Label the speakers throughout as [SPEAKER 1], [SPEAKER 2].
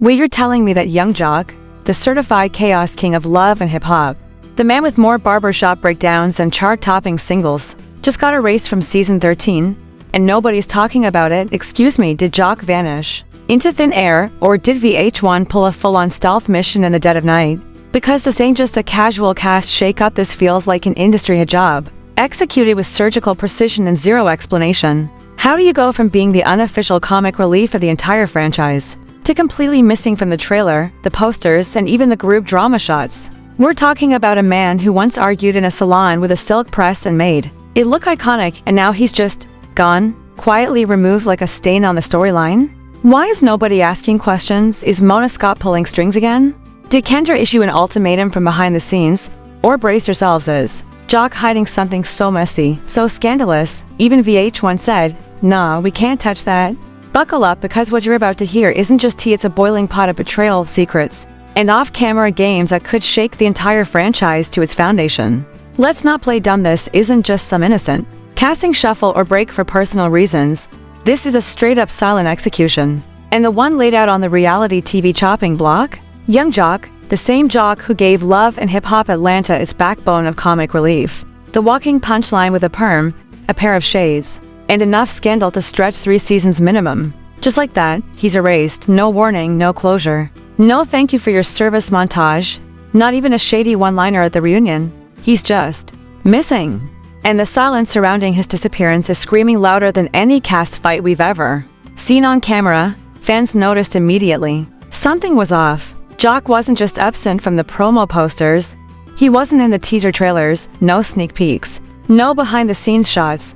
[SPEAKER 1] Wait, you're telling me that young Jock, the certified chaos king of love and hip-hop, the man with more barbershop breakdowns and chart-topping singles, just got erased from season 13, and nobody's talking about it? Excuse me, did Jock vanish into thin air, or did VH1 pull a full-on stealth mission in the dead of night? Because this ain't just a casual cast shake-up, this feels like an industry hijab, executed with surgical precision and zero explanation. How do you go from being the unofficial comic relief of the entire franchise to completely missing from the trailer, the posters, and even the group drama shots? We're talking about a man who once argued in a salon with a silk press and made it look iconic, and now he's just gone, quietly removed like a stain on the storyline? Why is nobody asking questions? Is Mona Scott pulling strings again? Did Kendra issue an ultimatum from behind the scenes? Or brace yourselves, is Jock hiding something so messy, so scandalous? Even VH1 said, nah, we can't touch that. Buckle up, because what you're about to hear isn't just tea, it's a boiling pot of betrayal, secrets, and off-camera games that could shake the entire franchise to its foundation. Let's not play dumb. This isn't just some innocent casting shuffle or break for personal reasons. This is a straight-up silent execution, and the one laid out on the reality TV chopping block. Young Jock, the same Jock who gave Love and Hip Hop Atlanta its backbone of comic relief, the walking punchline with a perm, a pair of shades, and enough scandal to stretch 3 seasons minimum. Just like that, he's erased. No warning, no closure. No thank you for your service montage. Not even a shady one-liner at the reunion. He's just missing. And the silence surrounding his disappearance is screaming louder than any cast fight we've ever seen on camera. Fans noticed immediately. Something was off. Jock wasn't just absent from the promo posters. He wasn't in the teaser trailers, no sneak peeks, no behind-the-scenes shots,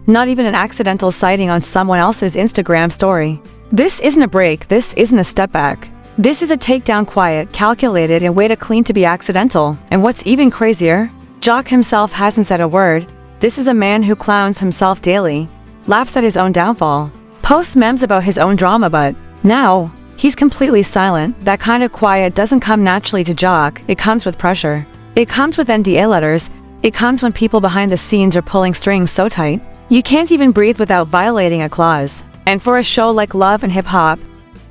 [SPEAKER 1] not even an accidental sighting on someone else's Instagram story. This isn't a break, this isn't a step back. This is a takedown, quiet, calculated, and way to clean to be accidental. And what's even crazier, Jock himself hasn't said a word. This is a man who clowns himself daily, laughs at his own downfall, posts memes about his own drama, but now, he's completely silent. That kind of quiet doesn't come naturally to Jock, it comes with pressure. It comes with NDA letters. It comes when people behind the scenes are pulling strings so tight, you can't even breathe without violating a clause. And for a show like Love and Hip Hop,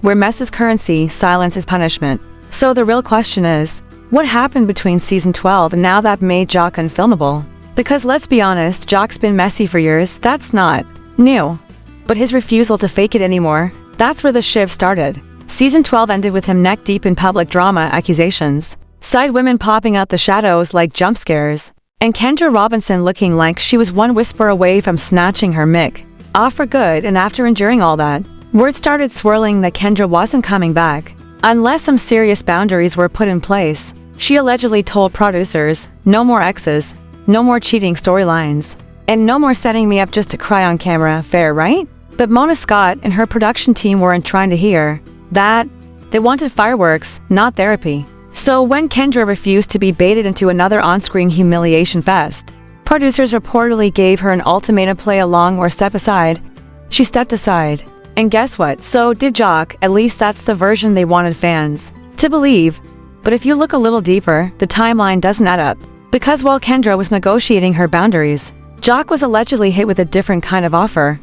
[SPEAKER 1] where mess is currency, silence is punishment. So the real question is, what happened between season 12 and now that made Jock unfilmable? Because let's be honest, Jock's been messy for years, that's not new. But his refusal to fake it anymore, that's where the shift started. Season 12 ended with him neck deep in public drama accusations, side women popping out the shadows like jump scares, and Kendra Robinson looking like she was one whisper away from snatching her mic off for good. And after enduring all that, word started swirling that Kendra wasn't coming back unless some serious boundaries were put in place. She allegedly told producers, no more exes, no more cheating storylines, and no more setting me up just to cry on camera. Fair, right? But Mona Scott and her production team weren't trying to hear that. They wanted fireworks, not therapy. So when Kendra refused to be baited into another on-screen humiliation fest, producers reportedly gave her an ultimatum: play along or step aside. She stepped aside. And guess what? So did Jock. At least that's the version they wanted fans to believe. But if you look a little deeper, the timeline doesn't add up. Because while Kendra was negotiating her boundaries, Jock was allegedly hit with a different kind of offer.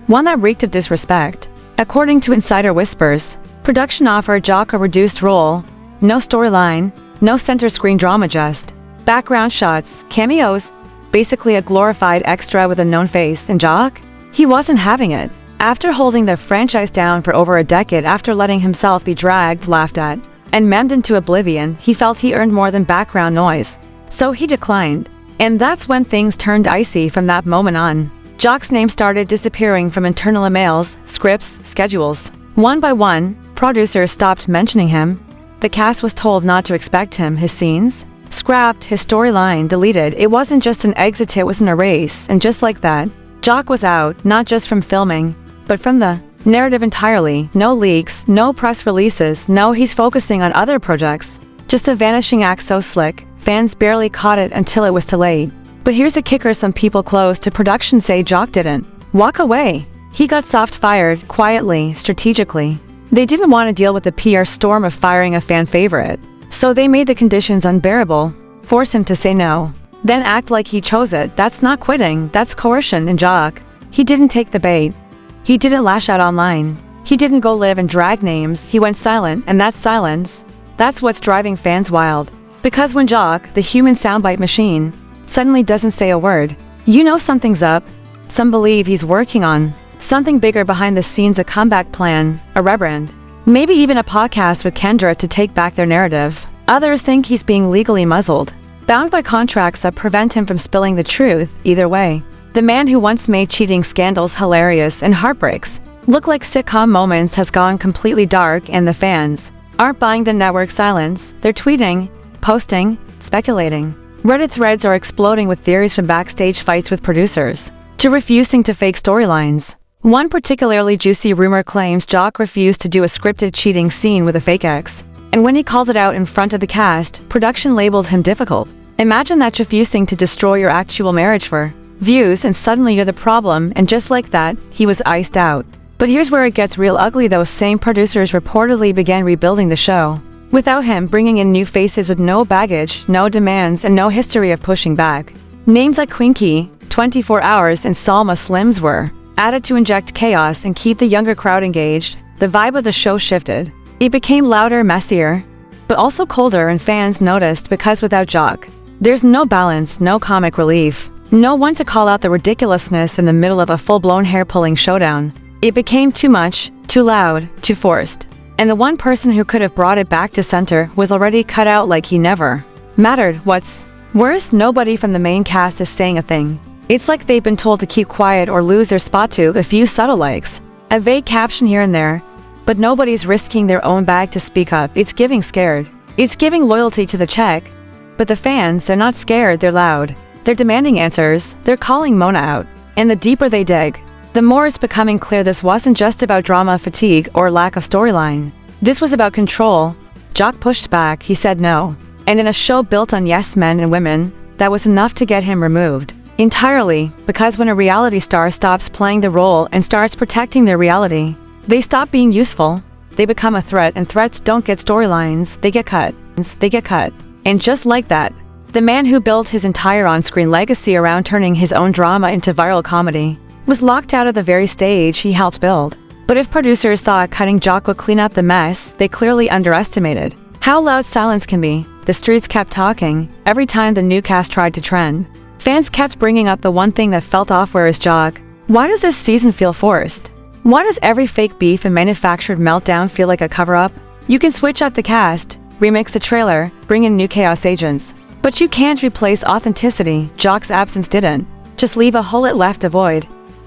[SPEAKER 1] One that reeked of disrespect. According to insider whispers, production offered Jock a reduced role, no storyline, no center screen drama, just background shots, cameos, basically a glorified extra with a known face. And Jock? He wasn't having it. After holding the franchise down for over a decade, after letting himself be dragged, laughed at, and memed into oblivion, he felt he earned more than background noise. So he declined. And that's when things turned icy. From that moment on, Jock's name started disappearing from internal emails, scripts, schedules. One by one, producers stopped mentioning him. The cast was told not to expect him, his scenes scrapped, his storyline deleted. It wasn't just an exit, it was an erase. And just like that, Jock was out, not just from filming, but from the narrative entirely. No leaks, no press releases, no, he's focusing on other projects. Just a vanishing act so slick, fans barely caught it until it was too late. But here's the kicker: some people close to production say Jock didn't walk away. He got soft-fired, quietly, strategically. They didn't want to deal with the PR storm of firing a fan favorite, so they made the conditions unbearable, force him to say no, then act like he chose it. That's not quitting, that's coercion. And Jock, he didn't take the bait. He didn't lash out online. He didn't go live and drag names, he went silent, and that silence, that's what's driving fans wild. Because when Jock, the human soundbite machine, suddenly doesn't say a word, you know something's up. Some believe he's working on something bigger behind the scenes, a comeback plan, a rebrand, maybe even a podcast with Kendra to take back their narrative. Others think he's being legally muzzled, bound by contracts that prevent him from spilling the truth. Either way, the man who once made cheating scandals hilarious and heartbreaks look like sitcom moments has gone completely dark, and the fans aren't buying the network's silence. They're tweeting, posting, speculating. Reddit threads are exploding with theories from backstage fights with producers to refusing to fake storylines. One particularly juicy rumor claims Jock refused to do a scripted cheating scene with a fake ex, and when he called it out in front of the cast, production labeled him difficult. Imagine that, refusing to destroy your actual marriage for views, and suddenly you're the problem, and just like that, he was iced out. But here's where it gets real ugly. Those same producers reportedly began rebuilding the show without him, bringing in new faces with no baggage, no demands, and no history of pushing back. Names like Quinky, 24 Hours, and Salma Slims were added to inject chaos and keep the younger crowd engaged. The vibe of the show shifted. It became louder, messier, but also colder, and fans noticed because without Jock, there's no balance, no comic relief, no one to call out the ridiculousness in the middle of a full-blown hair-pulling showdown. It became too much, too loud, too forced. And the one person who could have brought it back to center was already cut out like he never mattered. What's worse, nobody from the main cast is saying a thing. It's like they've been told to keep quiet or lose their spot. To a few subtle likes, a vague caption here and there, but nobody's risking their own bag to speak up. It's giving scared. It's giving loyalty to the check. But the fans, they're not scared, they're loud. They're demanding answers, they're calling Mona out. And the deeper they dig, the more it's becoming clear this wasn't just about drama fatigue or lack of storyline. This was about control. Jock pushed back, he said no. And in a show built on yes men and women, that was enough to get him removed entirely. Because when a reality star stops playing the role and starts protecting their reality, they stop being useful. They become a threat, and threats don't get storylines, they get cut. They get cut. And just like that, the man who built his entire on-screen legacy around turning his own drama into viral comedy was locked out of the very stage he helped build. But if producers thought cutting Jock would clean up the mess, they clearly underestimated how loud silence can be. The streets kept talking. Every time the new cast tried to trend, fans kept bringing up the one thing that felt off. Where is Jock? Why does this season feel forced? Why does every fake beef and manufactured meltdown feel like a cover-up? You can switch up the cast, remix the trailer, bring in new chaos agents, but you can't replace authenticity. Jock's absence didn't just leave a hole, it left a void,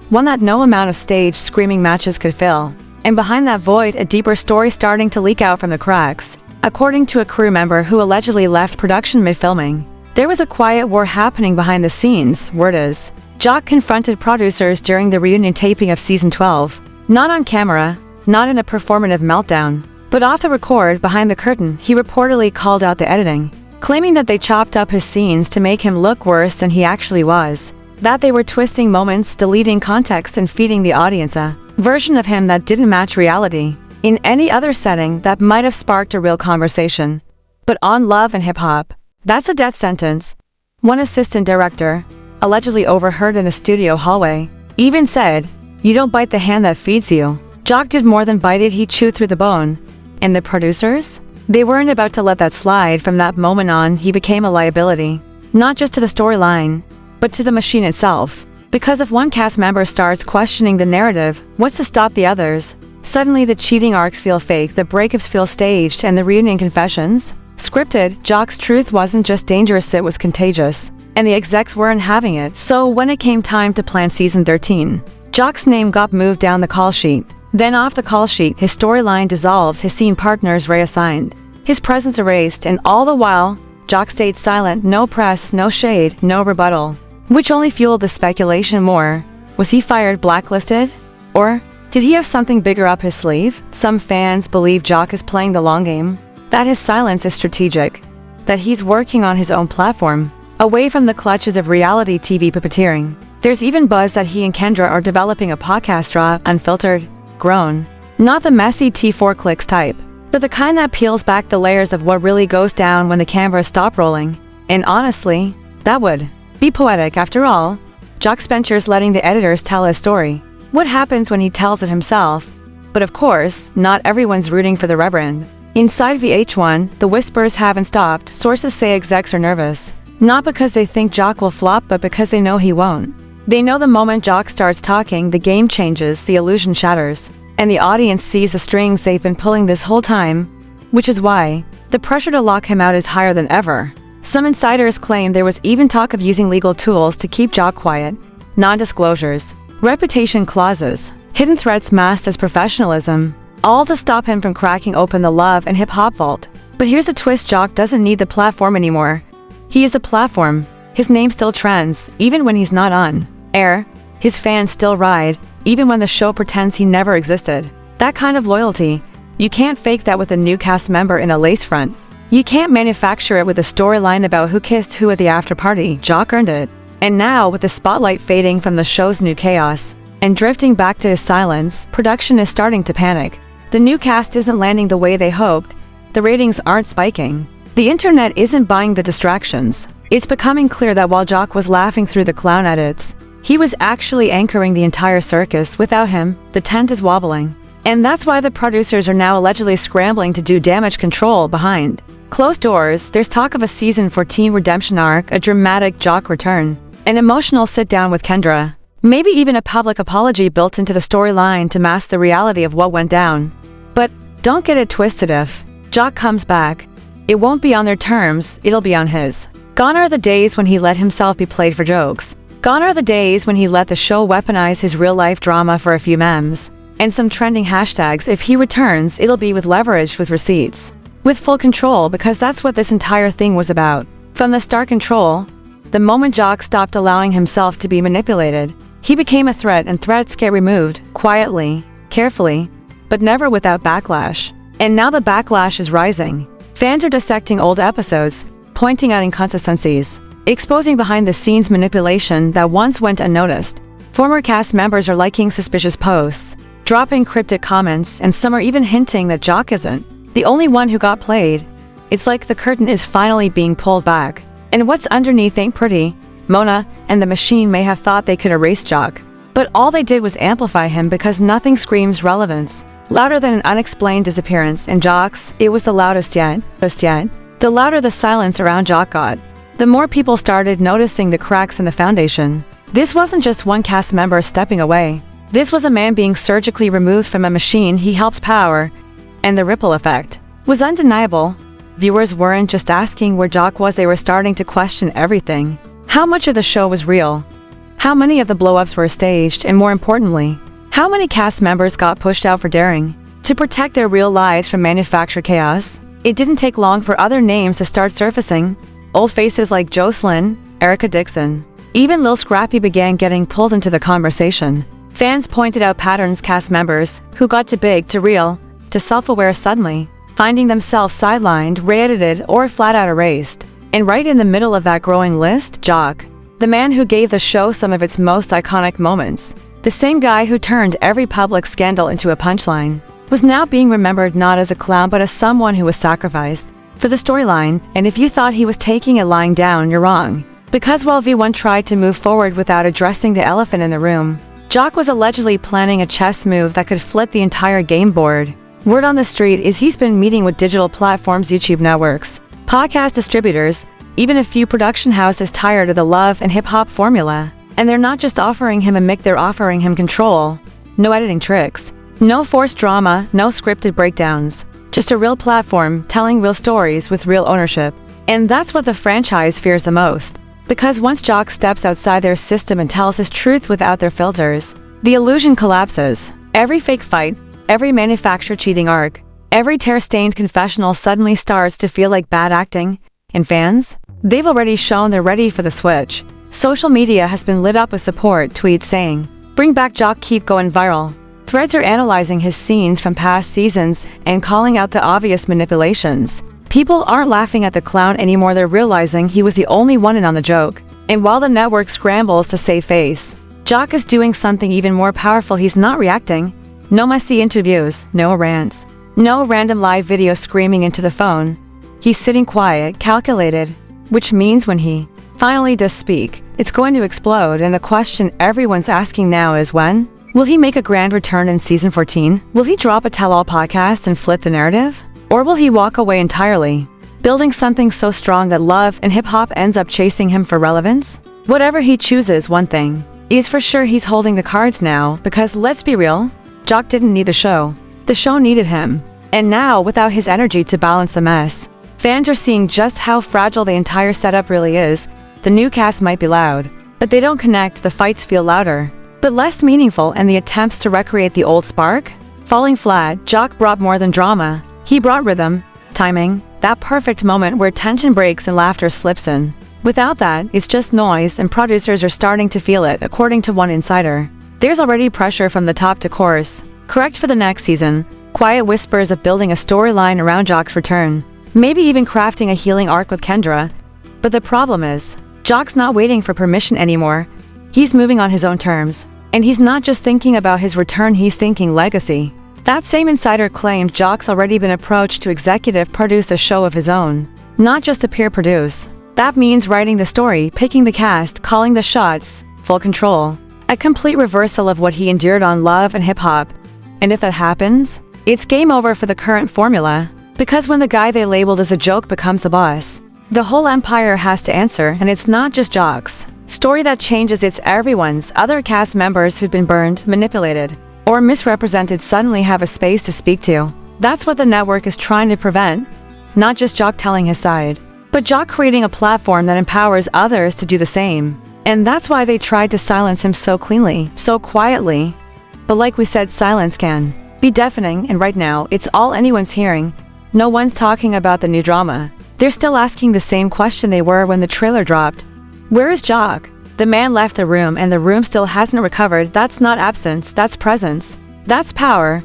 [SPEAKER 1] one that no amount of stage screaming matches could fill. And behind that void, a deeper story starting to leak out from the cracks. According to a crew member who allegedly left production mid-filming, there was a quiet war happening behind the scenes. Word is, Jock confronted producers during the reunion taping of season 12. Not on camera, not in a performative meltdown, but off the record, behind the curtain. He reportedly called out the editing, claiming that they chopped up his scenes to make him look worse than he actually was, that they were twisting moments, deleting context, and feeding the audience a version of him that didn't match reality. In any other setting, that might have sparked a real conversation. But on Love and Hip Hop, that's a death sentence. One assistant director, allegedly overheard in the studio hallway, even said, "You don't bite the hand that feeds you." Jock did more than bite it, he chewed through the bone. And the producers? They weren't about to let that slide. From that moment on, he became a liability, not just to the storyline, but to the machine itself. Because if one cast member starts questioning the narrative, what's to stop the others? Suddenly the cheating arcs feel fake, the breakups feel staged, and the reunion confessions scripted. Jock's truth wasn't just dangerous, it was contagious. And the execs weren't having it. So when it came time to plan season 13, Jock's name got moved down the call sheet. Then off the call sheet, his storyline dissolved, his scene partners reassigned, his presence erased, and all the while, Jock stayed silent. No press, no shade, no rebuttal. Which only fueled the speculation more. Was he fired, blacklisted? Or did he have something bigger up his sleeve? Some fans believe Jock is playing the long game, that his silence is strategic, that he's working on his own platform, away from the clutches of reality TV puppeteering. There's even buzz that he and Kendra are developing a podcast, raw, unfiltered, grown. Not the messy T4 clicks type, but the kind that peels back the layers of what really goes down when the cameras stop rolling. And honestly, that would be poetic. After all, Jock Spencer's letting the editors tell his story. What happens when he tells it himself? But of course, not everyone's rooting for the Reverend. Inside VH1, the whispers haven't stopped. Sources say execs are nervous. Not because they think Jock will flop, but because they know he won't. They know the moment Jock starts talking, the game changes, the illusion shatters, and the audience sees the strings they've been pulling this whole time, which is why the pressure to lock him out is higher than ever. Some insiders claim there was even talk of using legal tools to keep Jock quiet, non-disclosures, reputation clauses, hidden threats masked as professionalism, all to stop him from cracking open the love and hip-hop vault. But here's the twist: Jock doesn't need the platform anymore. He is the platform. His name still trends, even when he's not on air. His fans still ride, even when the show pretends he never existed. That kind of loyalty, you can't fake that with a new cast member in a lace front. You can't manufacture it with a storyline about who kissed who at the after party. Jock earned it. And now, with the spotlight fading from the show's new chaos and drifting back to his silence, production is starting to panic. The new cast isn't landing the way they hoped. The ratings aren't spiking. The internet isn't buying the distractions. It's becoming clear that while Jock was laughing through the clown edits, he was actually anchoring the entire circus. Without him, the tent is wobbling. And that's why the producers are now allegedly scrambling to do damage control behind closed doors. There's talk of a season 14 redemption arc, a dramatic Jock return, an emotional sit-down with Kendra, maybe even a public apology built into the storyline to mask the reality of what went down. But don't get it twisted: if Jock comes back, it won't be on their terms, it'll be on his. Gone are the days when he let himself be played for jokes. Gone are the days when he let the show weaponize his real-life drama for a few memes and some trending hashtags. If he returns, it'll be with leverage, with receipts, with full control, because that's what this entire thing was about. From the start, control. The moment Jock stopped allowing himself to be manipulated, he became a threat, and threats get removed, quietly, carefully, but never without backlash. And now the backlash is rising. Fans are dissecting old episodes, pointing out inconsistencies, exposing behind-the-scenes manipulation that once went unnoticed. Former cast members are liking suspicious posts, dropping cryptic comments, and some are even hinting that Jock isn't the only one who got played. It's like the curtain is finally being pulled back, and what's underneath ain't pretty. Mona and the Machine may have thought they could erase Jock, but all they did was amplify him, because nothing screams relevance louder than an unexplained disappearance. And Jock's, it was the loudest yet. The louder the silence around Jock got, the more people started noticing the cracks in the foundation. This wasn't just one cast member stepping away. This was a man being surgically removed from a machine he helped power, and the ripple effect was undeniable. Viewers weren't just asking where Jock was, they were starting to question everything. How much of the show was real? How many of the blow-ups were staged? And more importantly, how many cast members got pushed out for daring to protect their real lives from manufactured chaos? It didn't take long for other names to start surfacing. Old faces like Jocelyn, Erica Dixon, even Lil Scrappy began getting pulled into the conversation. Fans pointed out patterns: cast members who got too big, to real, to self-aware, suddenly finding themselves sidelined, re-edited, or flat-out erased. And right in the middle of that growing list, Jock, the man who gave the show some of its most iconic moments, the same guy who turned every public scandal into a punchline, was now being remembered not as a clown but as someone who was sacrificed for the storyline. And if you thought he was taking it lying down, you're wrong. Because while V1 tried to move forward without addressing the elephant in the room, Jock was allegedly planning a chess move that could flip the entire game board. Word on the street is he's been meeting with digital platforms, YouTube networks, podcast distributors, even a few production houses tired of the love and hip-hop formula. And they're not just offering him a mic, they're offering him control. No editing tricks, no forced drama, no scripted breakdowns. Just a real platform telling real stories with real ownership. And that's what the franchise fears the most. Because once Jock steps outside their system and tells his truth without their filters, the illusion collapses. Every fake fight, every manufactured cheating arc, every tear-stained confessional suddenly starts to feel like bad acting. And fans? They've already shown they're ready for the switch. Social media has been lit up with support tweets saying, "Bring back Jock, keep going viral." Threads are analyzing his scenes from past seasons and calling out the obvious manipulations. People aren't laughing at the clown anymore, they're realizing he was the only one in on the joke. And while the network scrambles to save face, Jock is doing something even more powerful. He's not reacting. No messy interviews, no rants, no random live video screaming into the phone. He's sitting quiet, calculated, which means when he finally does speak, it's going to explode. And the question everyone's asking now is when? Will he make a grand return in season 14? Will he drop a tell-all podcast and flip the narrative? Or will he walk away entirely, building something so strong that love and hip-hop ends up chasing him for relevance? Whatever he chooses, one thing is for sure, he's holding the cards now, because let's be real, Jock didn't need the show. The show needed him. And now, without his energy to balance the mess, fans are seeing just how fragile the entire setup really is. The new cast might be loud, but they don't connect. The fights feel louder, but less meaningful, and the attempts to recreate the old spark falling flat. Jock brought more than drama. He brought rhythm, timing, that perfect moment where tension breaks and laughter slips in. Without that, it's just noise, and producers are starting to feel it, according to one insider. There's already pressure from the top to course correct for the next season. Quiet whispers of building a storyline around Jock's return, maybe even crafting a healing arc with Kendra. But the problem is, Jock's not waiting for permission anymore. He's moving on his own terms. And he's not just thinking about his return, he's thinking legacy. That same insider claimed Jock's already been approached to executive produce a show of his own, not just a peer produce. That means writing the story, picking the cast, calling the shots, full control. A complete reversal of what he endured on Love and Hip Hop. And if that happens, it's game over for the current formula. Because when the guy they labeled as a joke becomes the boss, the whole empire has to answer, and it's not just Jock's story that changes, it's everyone's. Other cast members who've been burned, manipulated, or misrepresented suddenly have a space to speak to. That's what the network is trying to prevent. Not just Jock telling his side, but Jock creating a platform that empowers others to do the same. And that's why they tried to silence him so cleanly, so quietly. But like we said, silence can be deafening, and right now, it's all anyone's hearing. No one's talking about the new drama. They're still asking the same question they were when the trailer dropped. Where is Jock? The man left the room, and the room still hasn't recovered. That's not absence, that's presence. That's power.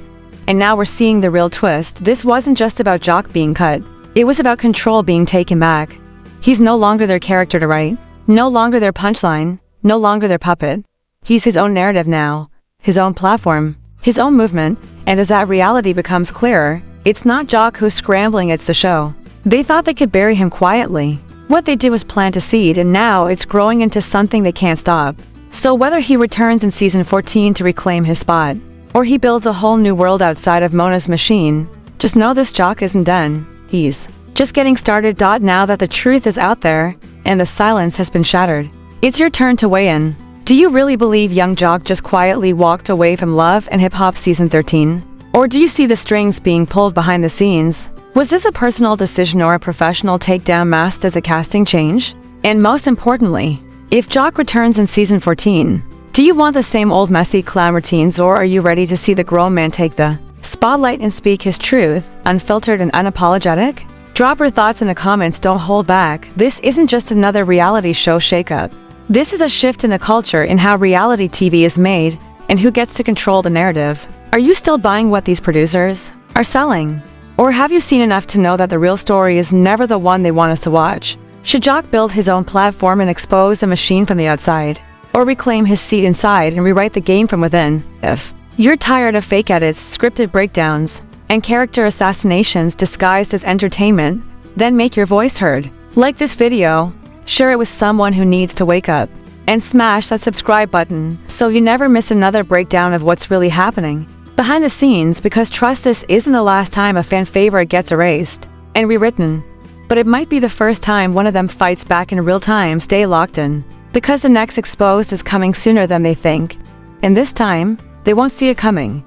[SPEAKER 1] And now we're seeing the real twist. This wasn't just about Jock being cut. It was about control being taken back. He's no longer their character to write. No longer their punchline. No longer their puppet. He's his own narrative now. His own platform. His own movement. And as that reality becomes clearer, it's not Jock who's scrambling, it's the show. They thought they could bury him quietly. What they did was plant a seed, and now it's growing into something they can't stop. So whether he returns in season 14 to reclaim his spot, or he builds a whole new world outside of Mona's machine, just know this Jock isn't done. He's just getting started. Now that the truth is out there, and the silence has been shattered, it's your turn to weigh in. Do you really believe young Jock just quietly walked away from Love and Hip Hop season 13? Or do you see the strings being pulled behind the scenes? Was this a personal decision or a professional takedown masked as a casting change? And most importantly, if Jock returns in season 14, do you want the same old messy clown routines, or are you ready to see the grown man take the spotlight and speak his truth, unfiltered and unapologetic? Drop your thoughts in the comments, don't hold back. This isn't just another reality show shakeup. This is a shift in the culture, in how reality TV is made, and who gets to control the narrative. Are you still buying what these producers are selling? Or have you seen enough to know that the real story is never the one they want us to watch? Should Jock build his own platform and expose the machine from the outside? Or reclaim his seat inside and rewrite the game from within? If you're tired of fake edits, scripted breakdowns, and character assassinations disguised as entertainment, then make your voice heard. Like this video, share it with someone who needs to wake up, and smash that subscribe button so you never miss another breakdown of what's really happening behind the scenes, because trust, this isn't the last time a fan favorite gets erased and rewritten, but it might be the first time one of them fights back in real time. Stay locked in, because the next exposed is coming sooner than they think, and this time, they won't see it coming.